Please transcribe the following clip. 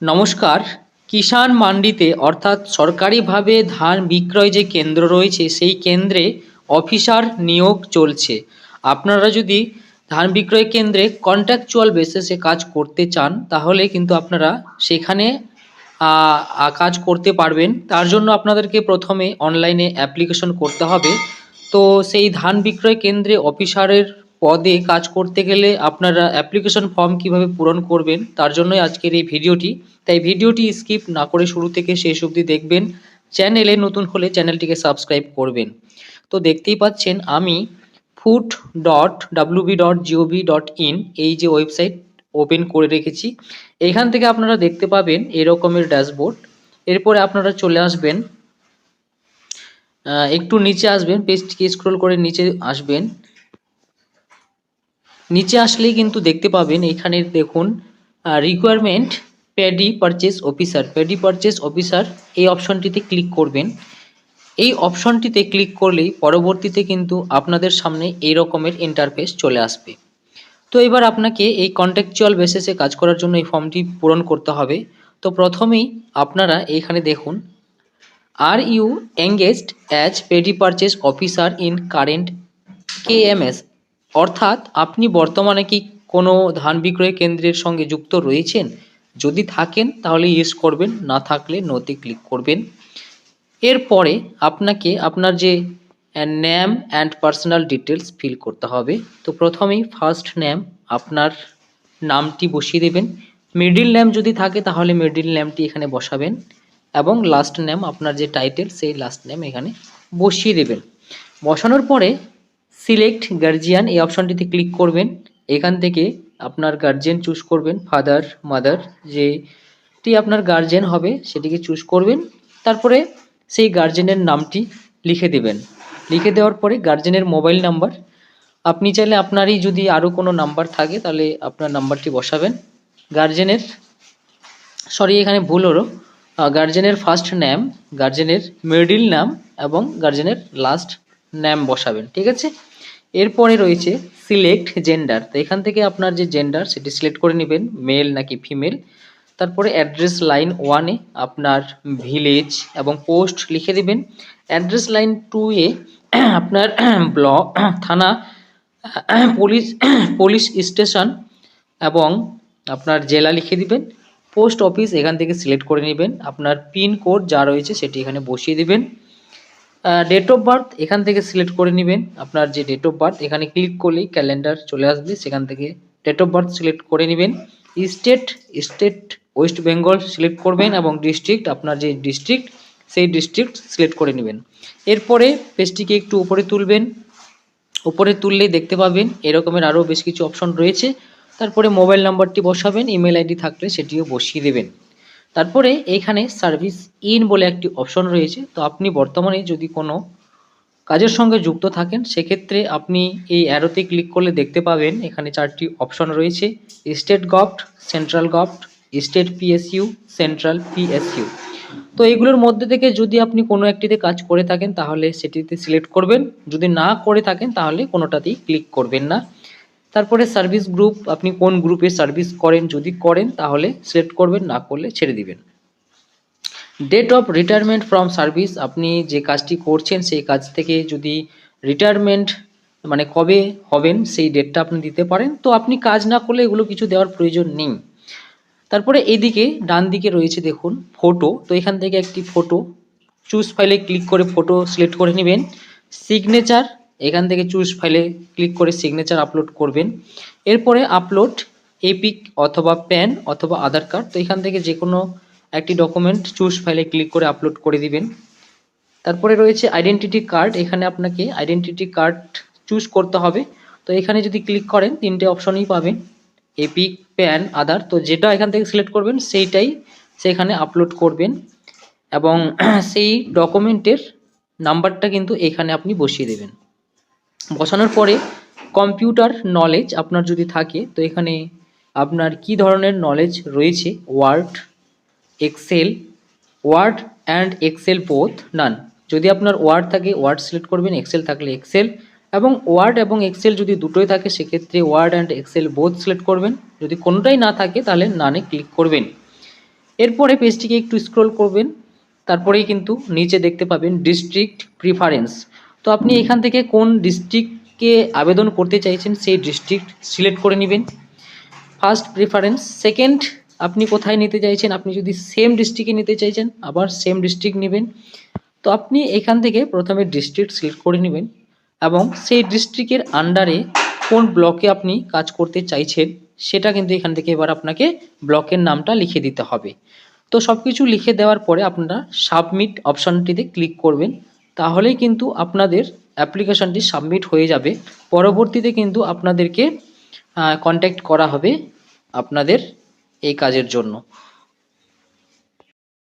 নমস্কার। কিষাণ মান্ডিতে অর্থাৎ সরকারিভাবে ধান বিক্রয় যে কেন্দ্র রয়েছে সেই কেন্দ্রে অফিসার নিয়োগ চলছে। আপনারা যদি ধান বিক্রয় কেন্দ্রে কন্ট্রাকচুয়াল বেসিসে কাজ করতে চান তাহলে কিন্তু আপনারা সেখানে কাজ করতে পারবেন। তার জন্য আপনাদেরকে প্রথমে অনলাইনে অ্যাপ্লিকেশন করতে হবে। তো সেই ধান বিক্রয় কেন্দ্রে অফিসারের পদে কাজ করতে গেলে আপনারা অ্যাপ্লিকেশন ফর্ম কিভাবে পূরণ করবেন তার জন্যই আজকের এই ভিডিওটি। তাই ভিডিওটি স্কিপ না করে শুরু থেকে শেষ অবধি দেখবেন। চ্যানেলে নতুন হলে চ্যানেলটিকে সাবস্ক্রাইব করবেন। তো দেখতেই পাচ্ছেন আমি food.wb.gov.in এই যে ওয়েবসাইট ওপেন করে রেখেছি। এখান থেকে আপনারা দেখতে পাবেন এরকমের ড্যাশবোর্ড। এরপরে আপনারা চলে আসবেন, একটু নিচে আসবেন, পেজটিকে স্ক্রল করে নিচে আসবেন। নিচে আসলেই কিন্তু দেখতে পাবেন এখানে দেখুন রিকোয়ারমেন্ট পেডি পারচেস অফিসার এই অপশনটিতে ক্লিক করবেন। এই অপশনটিতে ক্লিক করলেই পরবর্তীতে কিন্তু আপনাদের সামনে এই রকমের ইন্টারফেস চলে আসবে। তো এবার আপনাকে এই কন্ট্রাকচুয়াল বেসিসে কাজ করার জন্য এই ফর্মটি পূরণ করতে হবে। তো প্রথমেই আপনারা এখানে দেখুন, are you engaged as paddy purchase officer in current KMS, অর্থাৎ আপনি বর্তমানে কি কোনো ধান বিক্রয় কেন্দ্রের সঙ্গে যুক্ত রয়েছেন? যদি থাকেন তাহলে ইয়েস করবেন, না থাকলে নোতে ক্লিক করবেন। এরপরে আপনাকে আপনার যে name and personal details feel করতে হবে। তো প্রথমেই ফার্স্ট নেম, আপনার নামটি বসিয়ে দেবেন। মিডিল নেম যদি থাকে তাহলে মিডিল নেমটি এখানে বসাবেন এবং লাস্ট নেম আপনার যে টাইটেল সেই লাস্ট নেম এখানে বসিয়ে দেবেন। বসানোর পরে সিলেক্ট গার্জিয়ান এই অপশনটিতে ক্লিক করবেন। এখান থেকে আপনার গার্জিয়ান চুজ করবেন, ফাদার মাদার যেটি আপনার গার্জিয়ান হবে সেটিকে চুজ করবেন। তারপরে সেই গার্জেনের নামটি লিখে দেবেন। লিখে দেওয়ার পরে গার্জেনের মোবাইল নাম্বার, আপনি চাইলে আপনারই যদি আরও কোনো নাম্বার থাকে তাহলে আপনার নাম্বারটি বসাবেন। গার্জেনের এখানে ভুল হলো, গার্জেনের ফার্স্ট নেম, গার্জেনের মিডল নাম এবং গার্জেনের লাস্ট নেম বসাবেন, ঠিক আছে। এরপরে রয়েছে সিলেক্ট জেন্ডার। তো এখান থেকে আপনার যে জেন্ডার সেটি সিলেক্ট করে নেবেন, মেল নাকি ফিমেল। তারপরে অ্যাড্রেস লাইন 1-এ আপনার ভিলেজ এবং পোস্ট লিখে দেবেন। অ্যাড্রেস লাইন 2-এ আপনার ব্লক, থানা, পুলিশ পুলিশ স্টেশন এবং আপনার জেলা লিখে দিবেন। পোস্ট অফিস এখান থেকে সিলেক্ট করে নেবেন, আপনার পিন কোড যা রয়েছে সেটি এখানে বসিয়ে দিবেন। ডেট অফ বার্থ এখান থেকে সিলেক্ট করে নেবেন, আপনার যে ডেট অফ বার্থ এখানে ক্লিক করলেই ক্যালেন্ডার চলে আসবে, সেখান থেকে ডেট অফ বার্থ সিলেক্ট করে নেবেন। স্টেট ওয়েস্ট বেঙ্গল সিলেক্ট করবেন এবং ডিস্ট্রিক্ট আপনার যে ডিস্ট্রিক্ট সেই ডিস্ট্রিক্ট সিলেক্ট করে নেবেন। এরপরে পেজটিকে একটু উপরে তুলবেন, উপরে তুললেই দেখতে পাবেন এরকমের আরও বেশ কিছু অপশন রয়েছে। তারপরে মোবাইল নাম্বারটি বসাবেন, ইমেল আইডি থাকলে সেটিও বসিয়ে দেবেন। তারপরে এইখানে সার্ভিস ইন বলে একটি অপশন রয়েছে। তো আপনি বর্তমানে যদি কোনো কাজের সঙ্গে যুক্ত থাকেন সেক্ষেত্রে আপনি এই অ্যারোতে ক্লিক করলে দেখতে পাবেন এখানে 4টি অপশন রয়েছে, state government, central government, state PSU, central PSU. তো এগুলোর মধ্যে থেকে যদি আপনি কোনো একটিতে কাজ করে থাকেন তাহলে সেটিতে সিলেক্ট করবেন, যদি না করে থাকেন তাহলে কোনোটাতেই ক্লিক করবেন না। তারপরে সার্ভিস গ্রুপ, আপনি কোন গ্রুপে সার্ভিস করেন, যদি করেন তাহলে সিলেক্ট করবেন, না করলে ছেড়ে দিবেন। Date of retirement from service, আপনি যে কাজটি করছেন সেই কাজ থেকে যদি রিটায়ারমেন্ট মানে কবে হবেন সেই ডেটটা আপনি দিতে পারেন। তো আপনি কাজ না করলে এগুলো কিছু দেওয়ার প্রয়োজন নেই। তারপরে এদিকে ডান দিকে রয়েছে দেখুন ফটো। তো এখান থেকে একটি ফটো চুজ ফাইলে ক্লিক করে ফটো সিলেক্ট করে নেবেন। সিগনেচার এখান থেকে চুজ ফাইলে ক্লিক করে সিগনেচার আপলোড করবেন। এরপরে আপলোড এপিক অথবা প্যান অথবা আধার কার্ড, তো এখান থেকে যে কোনো একটি ডকুমেন্ট চুজ ফাইলে ক্লিক করে আপলোড করে দিবেন। তারপরে রয়েছে আইডেন্টিটি কার্ড, এখানে আপনাকে আইডেন্টিটি কার্ড চুজ করতে হবে। তো এখানে যদি ক্লিক করেন 3টে অপশনই পাবেন, এপিক, প্যান, আধার। তো যেটা এখান থেকে সিলেক্ট করবেন সেইটাই সেখানে আপলোড করবেন এবং সেই ডকুমেন্টের নাম্বারটা কিন্তু এখানে আপনি বসিয়ে দেবেন। বসানোর পরে কম্পিউটার নলেজ আপনার যদি থাকে তো এখানে আপনার কি ধরনের নলেজ রয়েছে, Word and Excel both none. যদি আপনার ওয়ার্ড থাকে ওয়ার্ড সিলেক্ট করবেন, এক্সেল থাকলে এক্সেল, এবং ওয়ার্ড এবং এক্সেল যদি দুটোই থাকে সেক্ষেত্রে Word and Excel both select করবেন। যদি কোনোটাই না থাকে তাহলে নানে ক্লিক করবেন। এরপরে পেজটিকে একটু স্ক্রল করবেন, তারপরেই কিন্তু নিচে দেখতে পাবেন ডিস্ট্রিক্ট প্রিফারেন্স। তো আপনি এখান থেকে কোন ডিস্ট্রিক্টকে আবেদন করতে চাইছেন সেই ডিস্ট্রিক্ট সিলেক্ট করে নেবেন, ফার্স্ট প্রিফারেন্স। সেকেন্ড, আপনি কোথায় নিতে চাইছেন, আপনি যদি সেম ডিস্ট্রিক্টে নিতে চাইছেন আবার সেম ডিস্ট্রিক্ট নেবেন। তো আপনি এখান থেকে প্রথমে ডিস্ট্রিক্ট সিলেক্ট করে নেবেন এবং সেই ডিস্ট্রিক্টের আন্ডারে কোন ব্লকে আপনি কাজ করতে চাইছেন সেটা কিন্তু এখান থেকে এবার আপনাকে ব্লকের নামটা লিখে দিতে হবে। তো সব কিছু লিখে দেওয়ার পরে আপনারা সাবমিট অপশানটিতে ক্লিক করবেন, তাহলেই কিন্তু আপনাদের অ্যাপ্লিকেশনটি সাবমিট হয়ে যাবে। পরবর্তীতে কিন্তু আপনাদেরকে কন্ট্যাক্ট করা হবে আপনাদের এই কাজের জন্য।